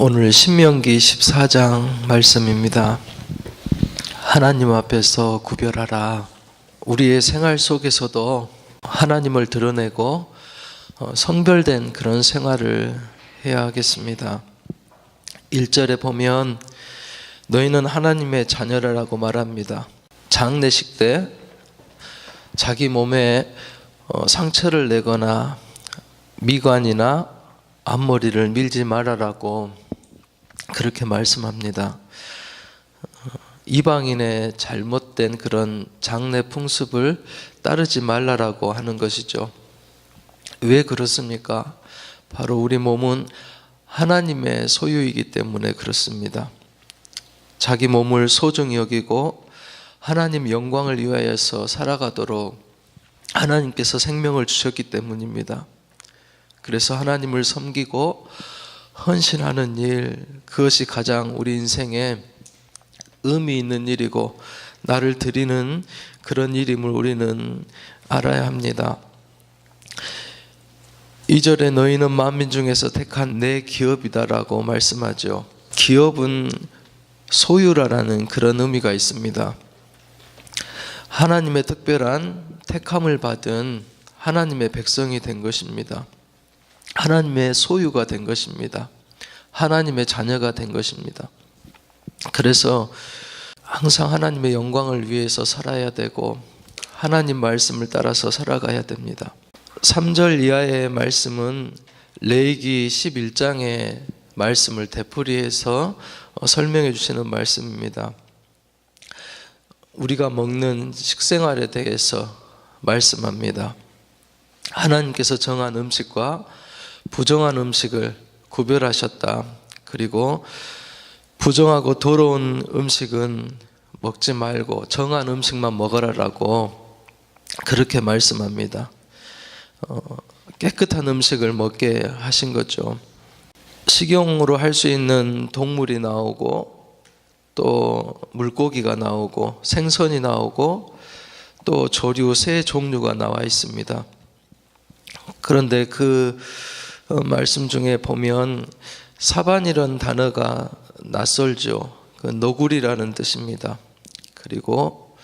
오늘 신명기 14장 말씀입니다. 하나님 앞에서 구별하라. 우리의 생활 속에서도 하나님을 드러내고 성별된 그런 생활을 해야 하겠습니다. 1절에 보면 너희는 하나님의 자녀라고 말합니다. 장례식 때 자기 몸에 상처를 내거나 미관이나 앞머리를 밀지 말아라고 그렇게 말씀합니다. 이방인의 잘못된 그런 장례 풍습을 따르지 말라라고 하는 것이죠. 왜 그렇습니까? 바로 우리 몸은 하나님의 소유이기 때문에 그렇습니다. 자기 몸을 소중히 여기고 하나님 영광을 위하여서 살아가도록 하나님께서 생명을 주셨기 때문입니다. 그래서 하나님을 섬기고 헌신하는 일, 그것이 가장 우리 인생에 의미 있는 일이고 나를 드리는 그런 일임을 우리는 알아야 합니다. 2절에 너희는 만민 중에서 택한 내 기업이다라고 말씀하죠. 기업은 소유라는 그런 의미가 있습니다. 하나님의 특별한 택함을 받은 하나님의 백성이 된 것입니다. 하나님의 소유가 된 것입니다. 하나님의 자녀가 된 것입니다. 그래서 항상 하나님의 영광을 위해서 살아야 되고 하나님 말씀을 따라서 살아가야 됩니다. 3절 이하의 말씀은 레위기 11장의 말씀을 되풀이해서 설명해 주시는 말씀입니다. 우리가 먹는 식생활에 대해서 말씀합니다. 하나님께서 정한 음식과 부정한 음식을 구별하셨다. 그리고 부정하고 더러운 음식은 먹지 말고 정한 음식만 먹어라라고 그렇게 말씀합니다. 깨끗한 음식을 먹게 하신 거죠. 식용으로 할 수 있는 동물이 나오고 또 물고기가 나오고 생선이 나오고 또 조류 새 종류가 나와 있습니다. 그런데 그 말씀 중에 보면 사반이라는 단어가 낯설죠. 그 너구리라는 뜻입니다. 그리고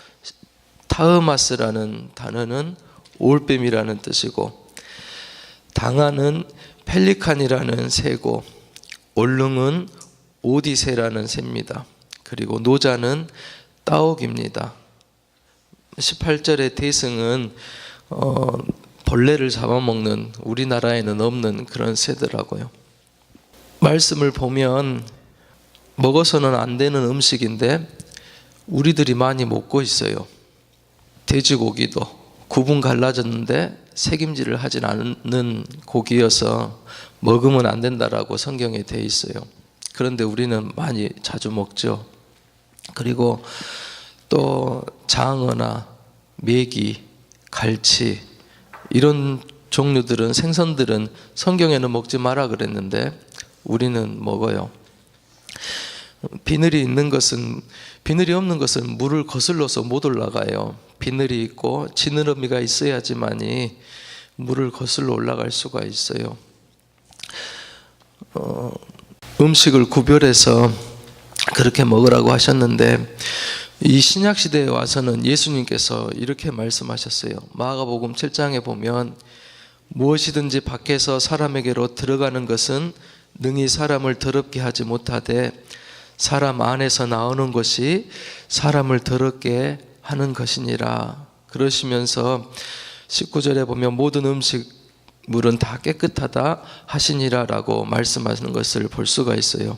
타흐마스라는 단어는 올뱀이라는 뜻이고 당아는 펠리칸이라는 새고 올릉은 오디새라는 새입니다. 그리고 노자는 따옥입니다. 18절의 대승은 벌레를 잡아먹는 우리나라에는 없는 그런 새더라고요. 말씀을 보면 먹어서는 안 되는 음식인데 우리들이 많이 먹고 있어요. 돼지고기도 구분 갈라졌는데 색임질을 하진 않는 고기여서 먹으면 안 된다라고 성경에 되어 있어요. 그런데 우리는 많이 자주 먹죠. 그리고 또 장어나 메기, 갈치 이런 종류들은 생선들은 성경에는 먹지 마라 그랬는데 우리는 먹어요. 비늘이 없는 것은 물을 거슬러서 못 올라가요. 비늘이 있고 지느러미가 있어야지만이 물을 거슬러 올라갈 수가 있어요. 음식을 구별해서 그렇게 먹으라고 하셨는데 이 신약 시대에 와서는 예수님께서 이렇게 말씀하셨어요. 마가복음 7장에 보면 무엇이든지 밖에서 사람에게로 들어가는 것은 능히 사람을 더럽게 하지 못하되 사람 안에서 나오는 것이 사람을 더럽게 하는 것이니라. 그러시면서 19절에 보면 모든 음식물은 다 깨끗하다 하시니라 라고 말씀하시는 것을 볼 수가 있어요.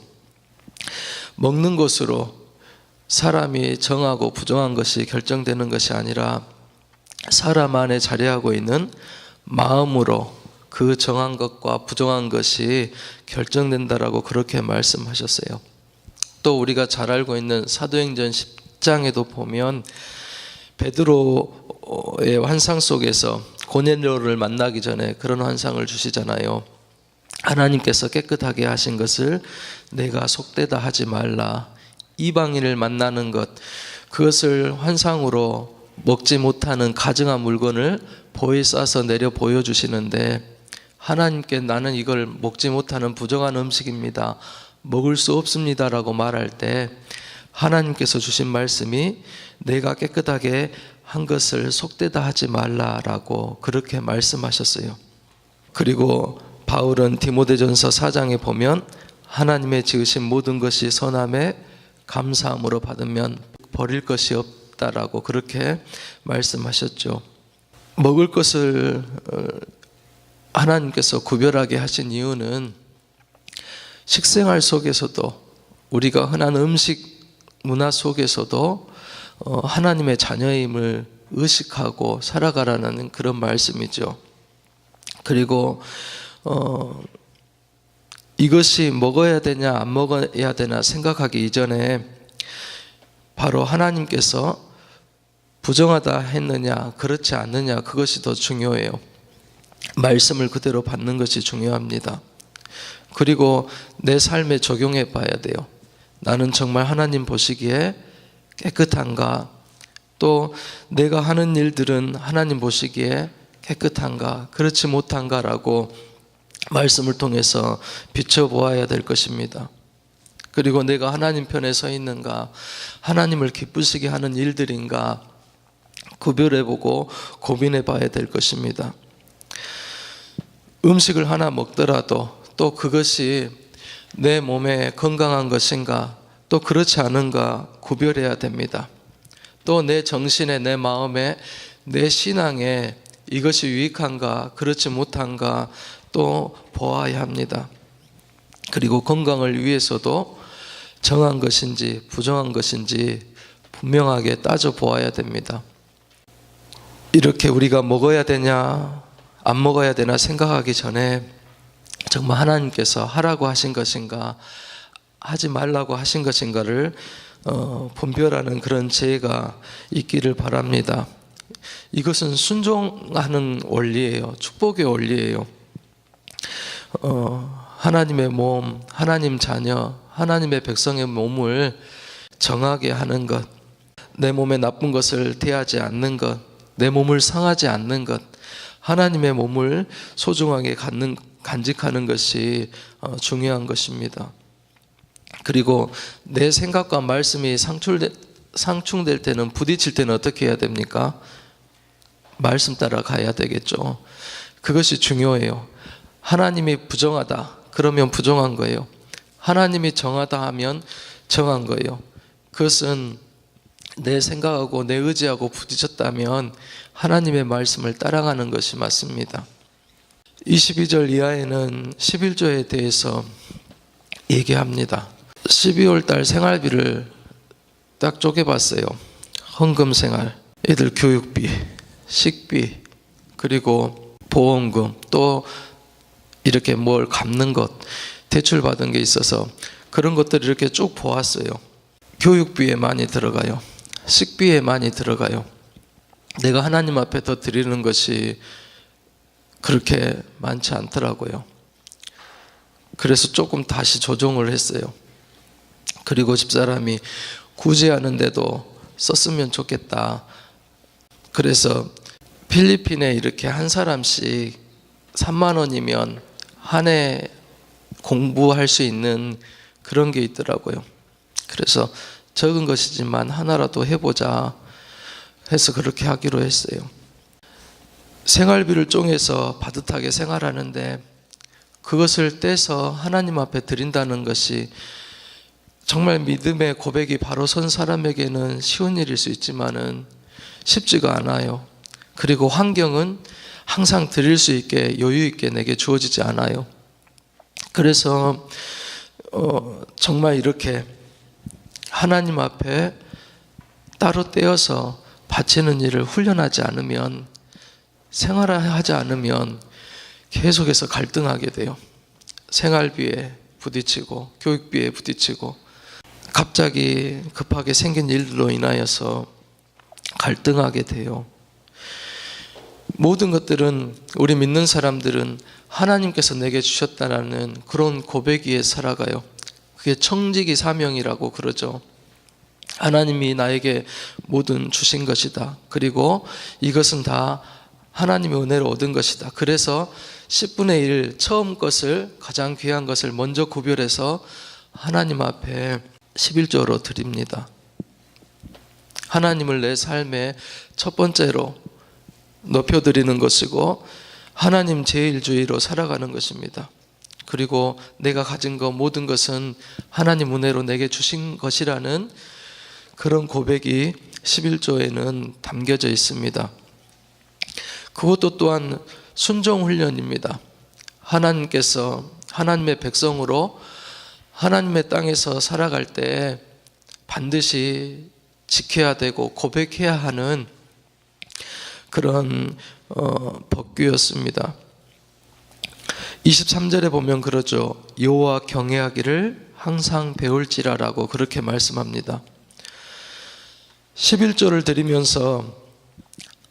먹는 것으로 사람이 정하고 부정한 것이 결정되는 것이 아니라 사람 안에 자리하고 있는 마음으로 그 정한 것과 부정한 것이 결정된다라고 그렇게 말씀하셨어요. 또 우리가 잘 알고 있는 사도행전 10장에도 보면 베드로의 환상 속에서 고넬료를 만나기 전에 그런 환상을 주시잖아요. 하나님께서 깨끗하게 하신 것을 내가 속되다 하지 말라. 이방인을 만나는 것, 그것을 환상으로 먹지 못하는 가증한 물건을 보에 싸서 내려 보여주시는데 하나님께 나는 이걸 먹지 못하는 부정한 음식입니다. 먹을 수 없습니다라고 말할 때 하나님께서 주신 말씀이 내가 깨끗하게 한 것을 속되다 하지 말라라고 그렇게 말씀하셨어요. 그리고 바울은 디모데전서 4장에 보면 하나님의 지으신 모든 것이 선함에 감사함으로 받으면 버릴 것이 없다라고 그렇게 말씀하셨죠. 먹을 것을 하나님께서 구별하게 하신 이유는 식생활 속에서도 우리가 흔한 음식 문화 속에서도 하나님의 자녀임을 의식하고 살아가라는 그런 말씀이죠. 그리고 이것이 먹어야 되냐 안 먹어야 되나 생각하기 이전에 바로 하나님께서 부정하다 했느냐 그렇지 않느냐 그것이 더 중요해요. 말씀을 그대로 받는 것이 중요합니다. 그리고 내 삶에 적용해 봐야 돼요. 나는 정말 하나님 보시기에 깨끗한가? 또 내가 하는 일들은 하나님 보시기에 깨끗한가? 그렇지 못한가라고 말씀을 통해서 비춰보아야 될 것입니다. 그리고 내가 하나님 편에 서 있는가? 하나님을 기쁘시게 하는 일들인가? 구별해보고 고민해봐야 될 것입니다. 음식을 하나 먹더라도 또 그것이 내 몸에 건강한 것인가 또 그렇지 않은가 구별해야 됩니다. 또 내 정신에 내 마음에 내 신앙에 이것이 유익한가 그렇지 못한가 또 보아야 합니다. 그리고 건강을 위해서도 정한 것인지 부정한 것인지 분명하게 따져보아야 됩니다. 이렇게 우리가 먹어야 되냐 안 먹어야 되나 생각하기 전에 정말 하나님께서 하라고 하신 것인가 하지 말라고 하신 것인가를 분별하는 그런 지혜가 있기를 바랍니다. 이것은 순종하는 원리예요. 축복의 원리예요. 하나님의 몸, 하나님 자녀, 하나님의 백성의 몸을 정하게 하는 것, 내 몸에 나쁜 것을 대하지 않는 것, 내 몸을 상하지 않는 것, 하나님의 몸을 소중하게 간직하는 것이 중요한 것입니다. 그리고 내 생각과 말씀이 상충될 때는 부딪힐 때는 어떻게 해야 됩니까? 말씀 따라 가야 되겠죠. 그것이 중요해요. 하나님이 부정하다 그러면 부정한 거예요. 하나님이 정하다 하면 정한 거예요. 그것은 내 생각하고 내 의지하고 부딪혔다면 하나님의 말씀을 따라가는 것이 맞습니다. 22절 이하에는 11조에 대해서 얘기합니다. 12월 달 생활비를 딱 쪼개봤어요. 헌금 생활, 애들 교육비, 식비, 그리고 보험금, 또 이렇게 뭘 갚는 것, 대출 받은 게 있어서 그런 것들을 이렇게 쭉 보았어요. 교육비에 많이 들어가요. 식비에 많이 들어가요. 내가 하나님 앞에 더 드리는 것이 그렇게 많지 않더라고요. 그래서 조금 다시 조정을 했어요. 그리고 집사람이 굳이 하는데도 썼으면 좋겠다. 그래서 필리핀에 이렇게 한 사람씩 3만 원이면 한 해 공부할 수 있는 그런 게 있더라고요. 그래서 적은 것이지만 하나라도 해보자 해서 그렇게 하기로 했어요. 생활비를 쪼개서 바듯하게 생활하는데 그것을 떼서 하나님 앞에 드린다는 것이 정말 믿음의 고백이 바로 선 사람에게는 쉬운 일일 수 있지만은 쉽지가 않아요. 그리고 환경은 항상 드릴 수 있게 여유 있게 내게 주어지지 않아요. 그래서 정말 이렇게 하나님 앞에 따로 떼어서 바치는 일을 훈련하지 않으면, 생활하지 않으면 계속해서 갈등하게 돼요. 생활비에 부딪히고 교육비에 부딪히고 갑자기 급하게 생긴 일들로 인하여서 갈등하게 돼요. 모든 것들은, 우리 믿는 사람들은 하나님께서 내게 주셨다라는 그런 고백 위에 살아가요. 그게 청지기 사명이라고 그러죠. 하나님이 나에게 모든 주신 것이다. 그리고 이것은 다 하나님의 은혜로 얻은 것이다. 그래서 10분의 1 처음 것을, 가장 귀한 것을 먼저 구별해서 하나님 앞에 11조로 드립니다. 하나님을 내 삶의 첫 번째로 높여드리는 것이고 하나님 제일주의로 살아가는 것입니다. 그리고 내가 가진 것 모든 것은 하나님 은혜로 내게 주신 것이라는 그런 고백이 11조에는 담겨져 있습니다. 그것도 또한 순종 훈련입니다. 하나님께서 하나님의 백성으로 하나님의 땅에서 살아갈 때 반드시 지켜야 되고 고백해야 하는 그런 법규였습니다. 23절에 보면 그러죠. 여호와 경외하기를 항상 배울지라라고 그렇게 말씀합니다. 11조를 드리면서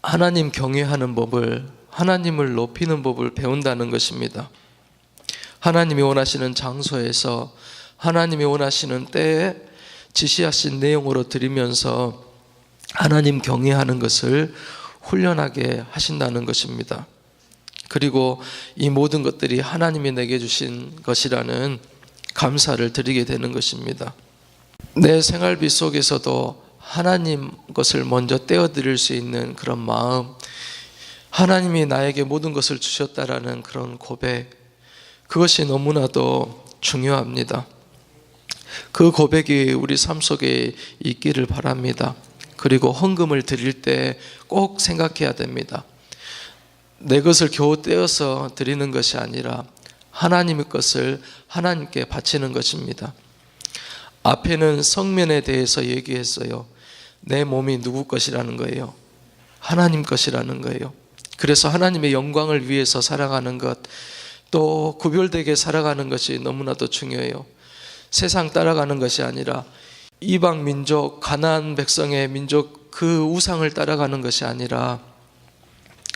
하나님 경외하는 법을, 하나님을 높이는 법을 배운다는 것입니다. 하나님이 원하시는 장소에서 하나님이 원하시는 때에 지시하신 내용으로 드리면서 하나님 경외하는 것을 훈련하게 하신다는 것입니다. 그리고 이 모든 것들이 하나님이 내게 주신 것이라는 감사를 드리게 되는 것입니다. 내 생활비 속에서도 하나님 것을 먼저 떼어드릴 수 있는 그런 마음, 하나님이 나에게 모든 것을 주셨다라는 그런 고백, 그것이 너무나도 중요합니다. 그 고백이 우리 삶 속에 있기를 바랍니다. 그리고 헌금을 드릴 때 꼭 생각해야 됩니다. 내 것을 겨우 떼어서 드리는 것이 아니라 하나님의 것을 하나님께 바치는 것입니다. 앞에는 성면에 대해서 얘기했어요. 내 몸이 누구 것이라는 거예요? 하나님 것이라는 거예요. 그래서 하나님의 영광을 위해서 살아가는 것, 또 구별되게 살아가는 것이 너무나도 중요해요. 세상 따라가는 것이 아니라 이방 민족, 가나안 백성의 민족 그 우상을 따라가는 것이 아니라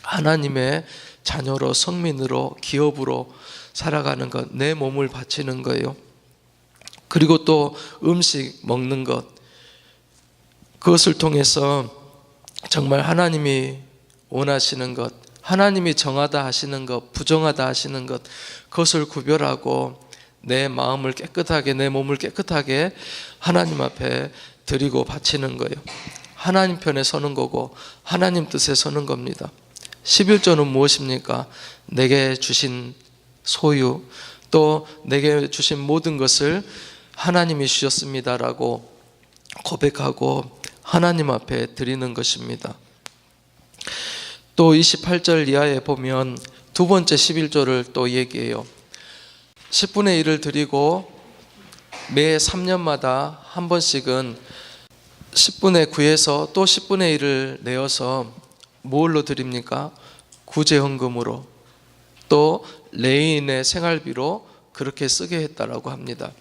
하나님의 자녀로, 성민으로, 기업으로 살아가는 것, 내 몸을 바치는 거예요. 그리고 또 음식 먹는 것, 그것을 통해서 정말 하나님이 원하시는 것, 하나님이 정하다 하시는 것, 부정하다 하시는 것, 그것을 구별하고 내 마음을 깨끗하게, 내 몸을 깨끗하게 하나님 앞에 드리고 바치는 거예요. 하나님 편에 서는 거고 하나님 뜻에 서는 겁니다. 11조는 무엇입니까? 내게 주신 소유, 또 내게 주신 모든 것을 하나님이 주셨습니다라고 고백하고 하나님 앞에 드리는 것입니다. 또 28절 이하에 보면 두 번째 11조를 또 얘기해요. 10분의 1을 드리고 매 3년마다 한 번씩은 10분의 9에서 또 10분의 1을 내어서 뭘로 드립니까? 구제헌금으로, 또 레위인의 생활비로 그렇게 쓰게 했다라고 합니다.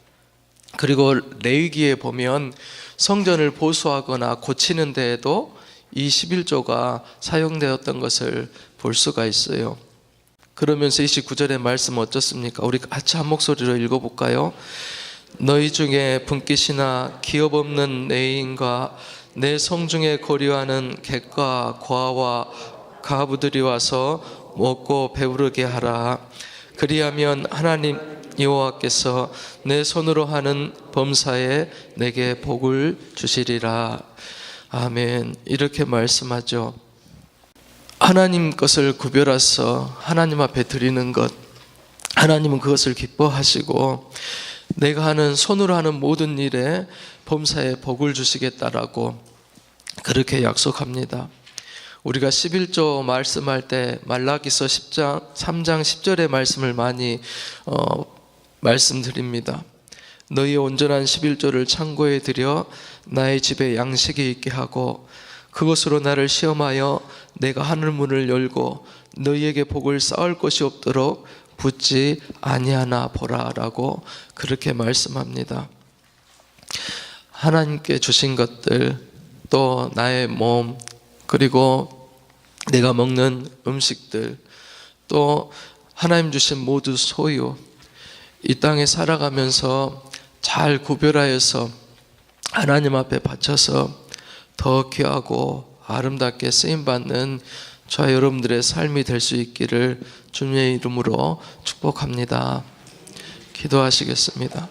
그리고 레위기에 보면 성전을 보수하거나 고치는 데에도 이 11조가 사용되었던 것을 볼 수가 있어요. 그러면서 29절의 말씀 어떻습니까? 우리 같이 한 목소리로 읽어볼까요? 너희 중에 분깃이나 기업 없는 레위인과 내 성중에 거류하는 객과 과와 가부들이 와서 먹고 배부르게 하라. 그리하면 하나님 여호와께서 내 손으로 하는 범사에 내게 복을 주시리라. 아멘. 이렇게 말씀하죠. 하나님 것을 구별해서 하나님 앞에 드리는 것, 하나님은 그것을 기뻐하시고 내가 하는 손으로 하는 모든 일에 범사에 복을 주시겠다라고 그렇게 약속합니다. 우리가 11조 말씀할 때 말라기서 3장 10절의 말씀을 많이 말씀드립니다. 너희 온전한 11조를 창고에 들여 나의 집에 양식이 있게 하고 그것으로 나를 시험하여 내가 하늘문을 열고 너희에게 복을 쌓을 것이 없도록 붙지 아니하나 보라라고 그렇게 말씀합니다. 하나님께 주신 것들, 또 나의 몸, 그리고 내가 먹는 음식들, 또 하나님 주신 모두 소유, 이 땅에 살아가면서 잘 구별하여서 하나님 앞에 바쳐서 더 귀하고 아름답게 쓰임받는 저와 여러분들의 삶이 될 수 있기를 주님의 이름으로 축복합니다. 기도하시겠습니다.